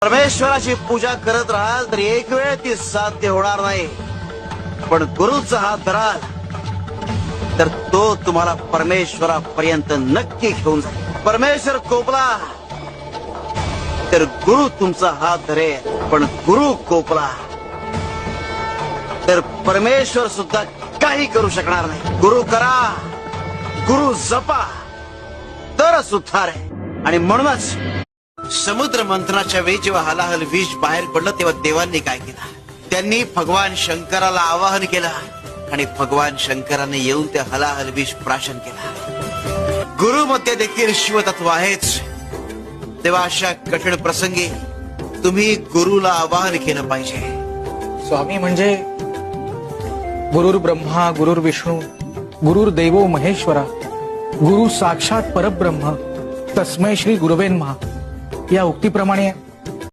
परमेश्वराची पूजा करत राहाल तर एक वेळ ती साध्य होणार नाही, पण गुरुचा हात धराल तर तो तुम्हाला परमेश्वरापर्यंत नक्की घेऊन जाईल. परमेश्वर कोपला तर गुरु तुमचा हात धरेल, पण गुरु कोपला तर परमेश्वर सुद्धा काही करू शकणार नाही. गुरु करा, गुरु जपा, तरच उद्धार आहे. आणि म्हणूनच समुद्र मंथनाच्या वेळी जेव्हा हलाहल विष बाहेर पडलं तेव्हा देवांनी काय केलं? त्यांनी भगवान शंकराला आवाहन केलं आणि भगवान शंकराने येऊन त्या हलाहल विष प्राशन केला. गुरुमध्ये देखील शिवतत्व आहेच. तेव्हा अशा कठीण प्रसंगी तुम्ही गुरुला आवाहन केलं पाहिजे. स्वामी म्हणजे गुरुर ब्रह्मा गुरुर विष्णू गुरुर देवो महेश्वरा गुरु साक्षात परब्रह्म तस्मै श्री गुरुवे नमः या उक्तीप्रमाणे